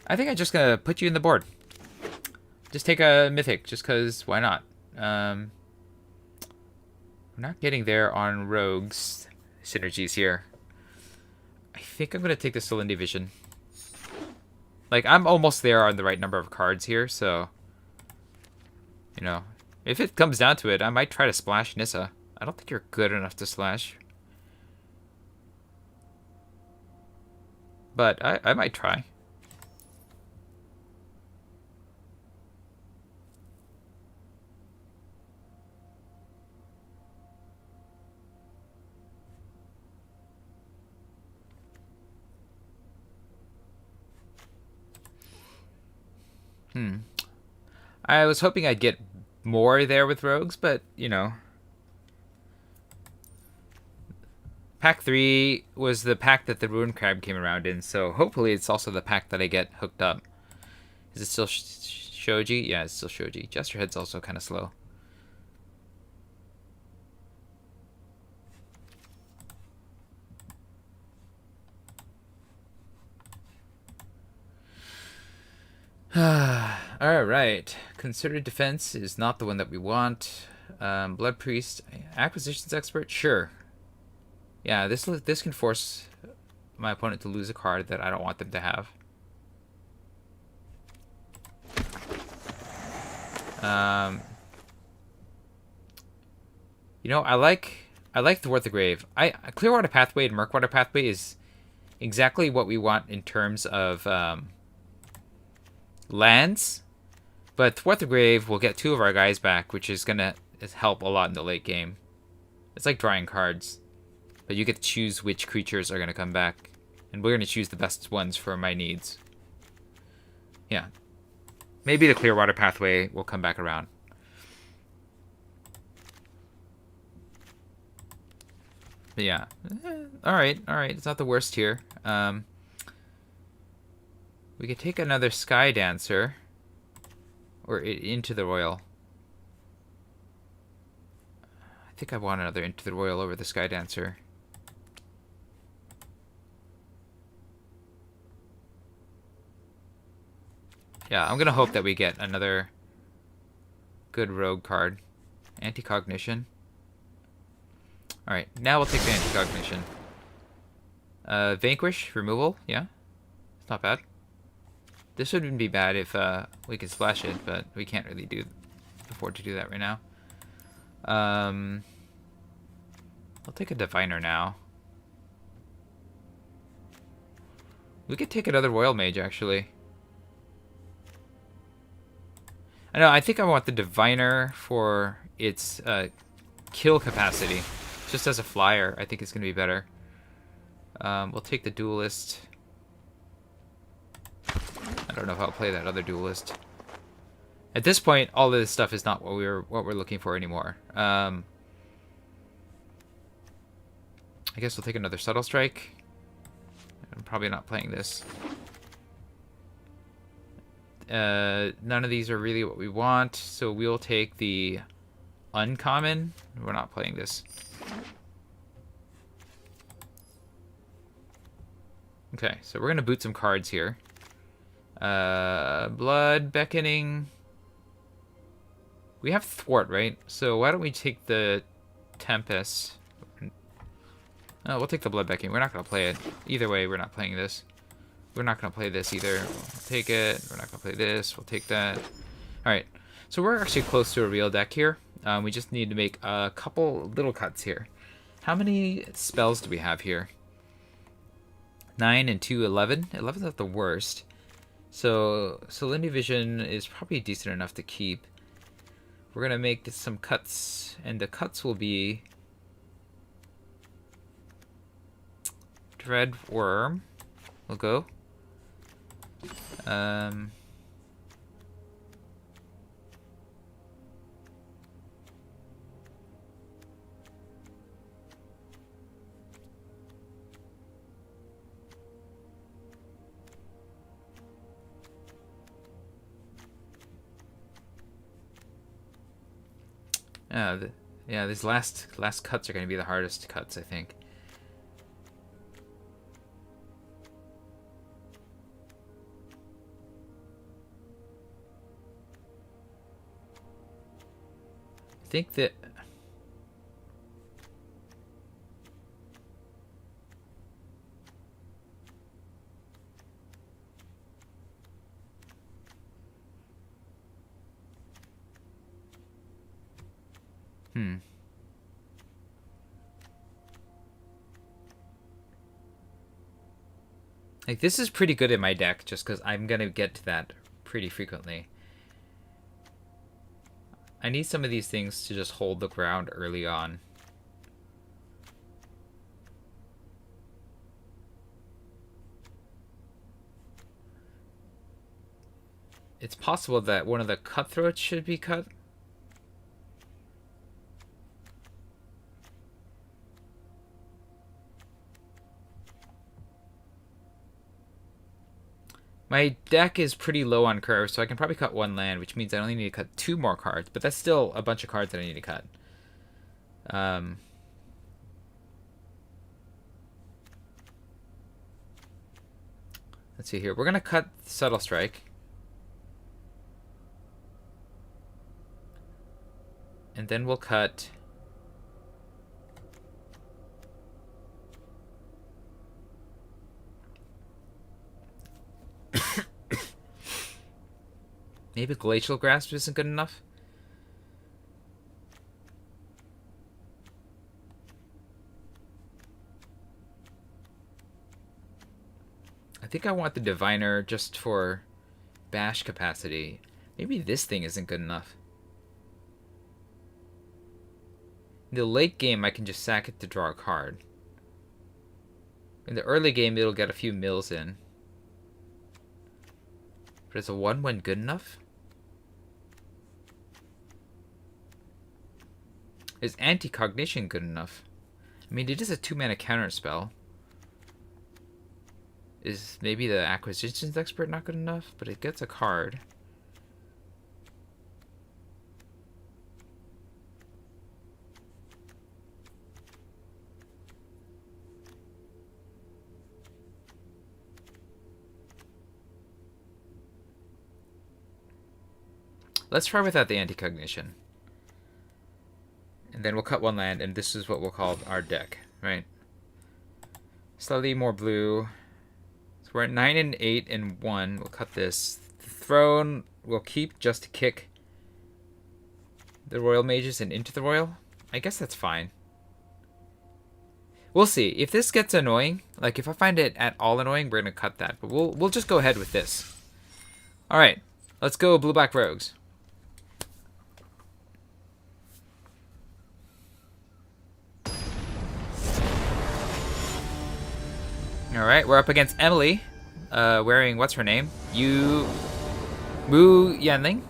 I think I'm just going to put you in the board. Just take a Mythic, just because why not? We're not getting there on rogues synergies here. I think I'm going to take the Sullen Division. Like, I'm almost there on the right number of cards here, so... You know, if it comes down to it, I might try to splash Nissa. I don't think you're good enough to slash. But I might try. I was hoping I'd get more there with rogues, but, you know. Pack 3 was the pack that the Ruin Crab came around in, so hopefully it's also the pack that I get hooked up. Is it still Shoji? Yeah, it's still Shoji. Jesterhead's also kind of slow. Alright. Considered defense is not the one that we want. Blood Priest. Acquisitions Expert? Sure. Yeah, this can force my opponent to lose a card that I don't want them to have. You know, I like Thwart the Grave. Clearwater Pathway and Murkwater Pathway is exactly what we want in terms of lands. But Thwart the Grave will get 2 of our guys back, which is gonna help a lot in the late game. It's like drawing cards, but you get to choose which creatures are gonna come back, and we're gonna choose the best ones for my needs. Yeah, maybe the Clearwater Pathway will come back around. But yeah, all right. It's not the worst here. We could take another Sky Dancer, or Into the Royal. I think I want another Into the Royal over the Sky Dancer. Yeah, I'm gonna hope that we get another good rogue card. Anti-Cognition. Alright, now we'll take the Anti-Cognition. Vanquish, removal, yeah. It's not bad. This wouldn't be bad if we could splash it, but we can't really afford to do that right now. I'll take a Diviner now. We could take another Royal Mage, actually. I know, I think I want the Diviner for its kill capacity. Just as a flyer, I think it's going to be better. We'll take the Duelist. I don't know if I'll play that other Duelist. At this point, all of this stuff is not what we're looking for anymore. I guess we'll take another Subtle Strike. I'm probably not playing this. None of these are really what we want, so we'll take the uncommon. We're not playing this. Okay, so we're gonna boot some cards here. Blood Beckoning. We have Thwart, right? So why don't we take the Tempest? Oh, we'll take the Blood Beckoning. We're not gonna play it. Either way, we're not playing this. We're not gonna play this either. We'll take it. We're not gonna play this. We'll take that. Alright, so we're actually close to a real deck here. We just need to make a couple little cuts here. How many spells do we have here? 9 and 2, 11. 11's not the worst. So Salinity Vision is probably decent enough to keep. We're going to make some cuts, and the cuts will be Dread Worm. We'll go. Yeah, these last cuts are going to be the hardest cuts, I think. I think that like, this is pretty good in my deck, just because I'm going to get to that pretty frequently. I need some of these things to just hold the ground early on. It's possible that one of the Cutthroats should be cut. My deck is pretty low on curve, so I can probably cut 1 land, which means I only need to cut 2 more cards, but that's still a bunch of cards that I need to cut. Let's see here. We're going to cut Subtle Strike. And then we'll cut... Maybe Glacial Grasp isn't good enough? I think I want the Diviner just for bash capacity. Maybe this thing isn't good enough. In the late game, I can just sack it to draw a card. In the early game, it'll get a few mills in. But is a 1/1 good enough? Is Anti-Cognition good enough? I mean, it is a 2-mana counter spell. Is maybe the Acquisitions Expert not good enough? But it gets a card. Let's try without the Anti-Cognition. And then we'll cut 1 land, and this is what we'll call our deck, right? Slightly more blue. So we're at 9 and 8 and 1. We'll cut this. The Throne we'll keep just to kick the Royal Mages and into the Royal. I guess that's fine. We'll see. If this gets annoying, like if I find it at all annoying, we're going to cut that. But we'll just go ahead with this. All right. Let's go Blue-Black Rogues. Alright, we're up against Emily, wearing, what's her name? Mu Yanling?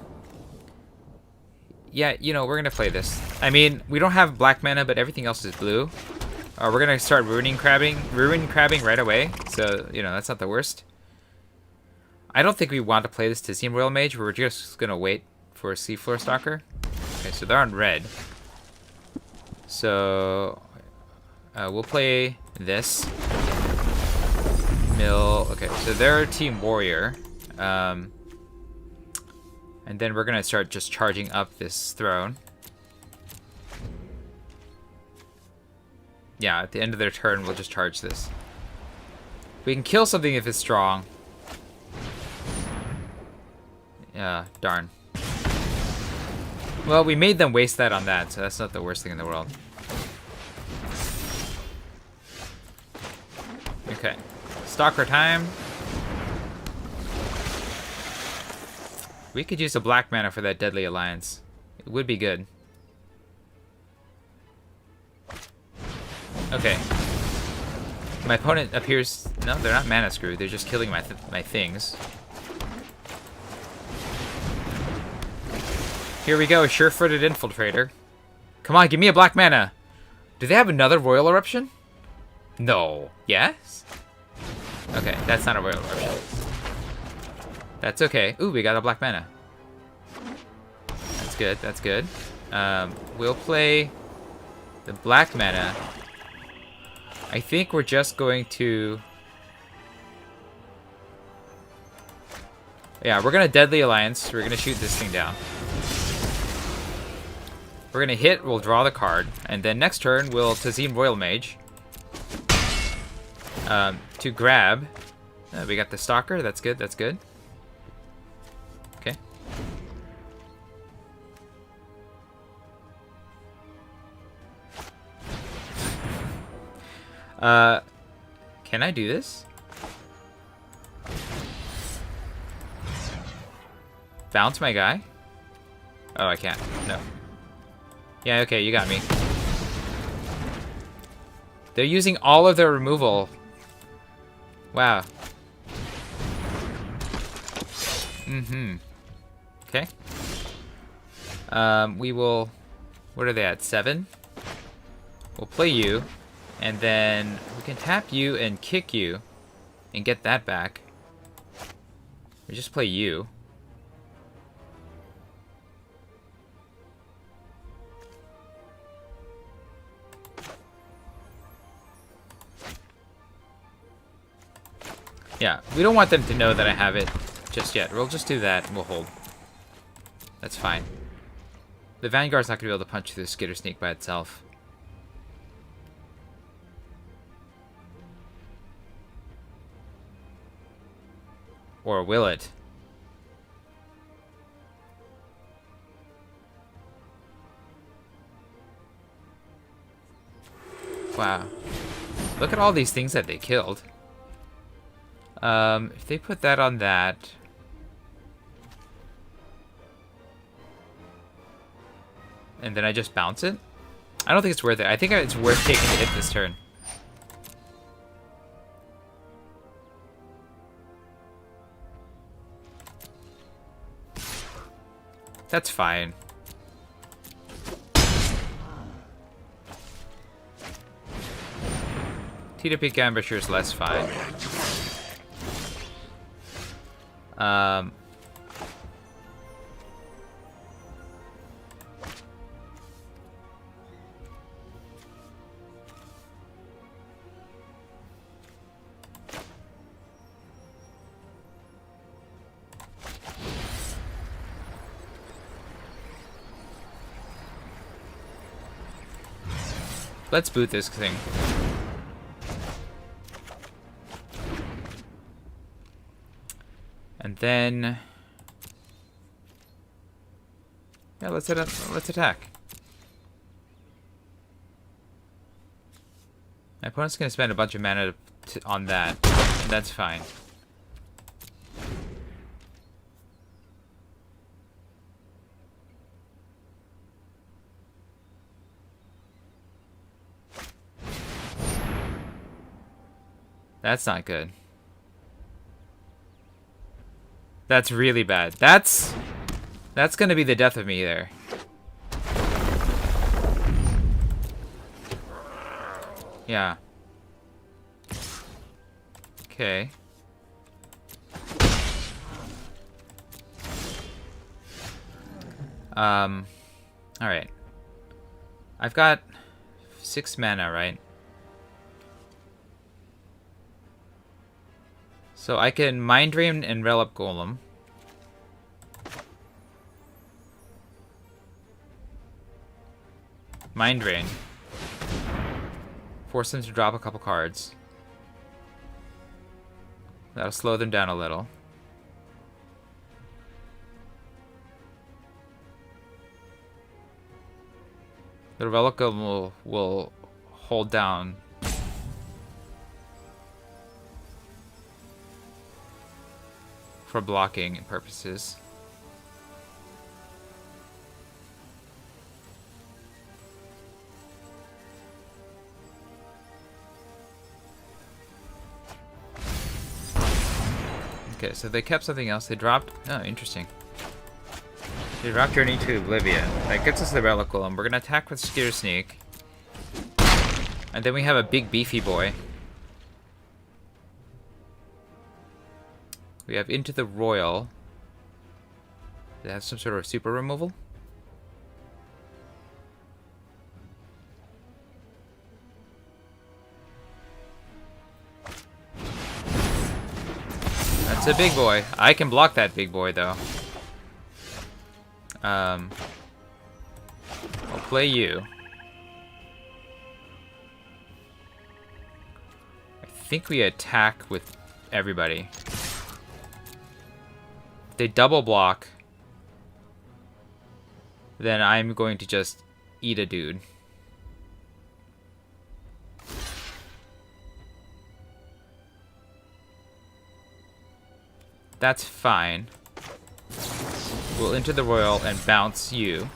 Yeah, you know, we're gonna play this. I mean, we don't have black mana, but everything else is blue. We're gonna start ruin crabbing right away, so, you know, that's not the worst. I don't think we want to play this Tizine Royal Mage, we're just gonna wait for a Seafloor Stalker. Okay, so they're on red. So, we'll play this. Mill. Okay, so they're Team Warrior. And then we're going to start just charging up this throne. Yeah, at the end of their turn, we'll just charge this. We can kill something if it's strong. Yeah, darn. Well, we made them waste that on that, so that's not the worst thing in the world. Okay. Stalker time. We could use a black mana for that Deadly Alliance. It would be good. Okay. My opponent appears... No, they're not mana screwed. They're just killing my things. Here we go, Sure-Footed Infiltrator. Come on, give me a black mana. Do they have another Royal Eruption? No. Yes? Okay, that's not a Royal Eruption. That's okay. Ooh, we got a black mana. That's good, that's good. We'll play the black mana. I think we're just going to... Yeah, we're going to Deadly Alliance. We're going to shoot this thing down. We're going to hit, we'll draw the card. And then next turn, we'll Tizine Royal Mage. To grab. We got the Stalker. That's good. That's good. Okay. Can I do this? Bounce my guy? Oh, I can't. No. Yeah, okay, you got me. They're using all of their removal. Wow. Mm-hmm. Okay. We will... What are they at? 7? We'll play you. And then we can tap you and kick you. And get that back. We just play you. Yeah, we don't want them to know that I have it just yet. We'll just do that and we'll hold. That's fine. The Vanguard's not going to be able to punch through the Skitter Sneak by itself. Or will it? Wow. Look at all these things that they killed. If they put that on that... and then I just bounce it? I don't think it's worth it. I think it's worth taking the hit this turn. That's fine. Tita Peak Ambusher is less fine. Let's boot this thing. And then... yeah, let's attack. My opponent's going to spend a bunch of mana on that. That's fine. That's not good. That's really bad. That's gonna be the death of me there. Yeah. Okay. Alright. I've got 6 mana, right? So I can Mind Drain and Relic Golem. Mind Drain. Force them to drop a couple cards. That'll slow them down a little. The Relic Golem will hold down. For blocking purposes. Okay, so they kept something else. They dropped... oh, interesting. They dropped Journey to Oblivion. That gets us the Relic Golem. We're going to attack with Skitter Sneak. And then we have a big beefy boy. We have Into the Royal. They have some sort of super removal. That's a big boy. I can block that big boy though. I'll play you. I think we attack with everybody. They double block, then I'm going to just eat a dude. That's fine. We'll enter the Royal and bounce you.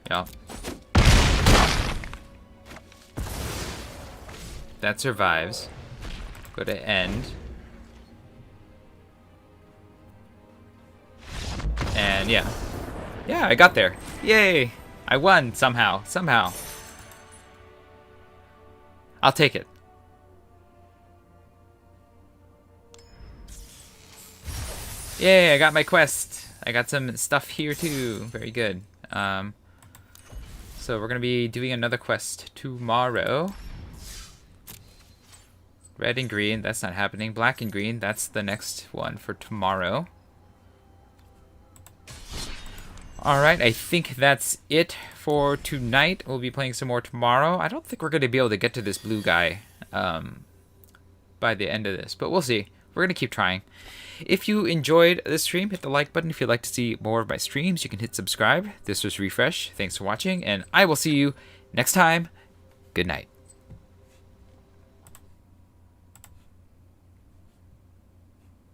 Yep. That survives. Go to end. And yeah. Yeah, I got there. Yay! I won somehow. Somehow. I'll take it. Yay, I got my quest. I got some stuff here too. Very good. So we're going to be doing another quest tomorrow. Red and green, that's not happening. Black and green, that's the next one for tomorrow. Alright, I think that's it for tonight. We'll be playing some more tomorrow. I don't think we're going to be able to get to this blue guy by the end of this, but we'll see. We're going to keep trying. If you enjoyed this stream, hit the like button. If you'd like to see more of my streams, you can hit subscribe. This was Refresh. Thanks for watching, and I will see you next time. Good night.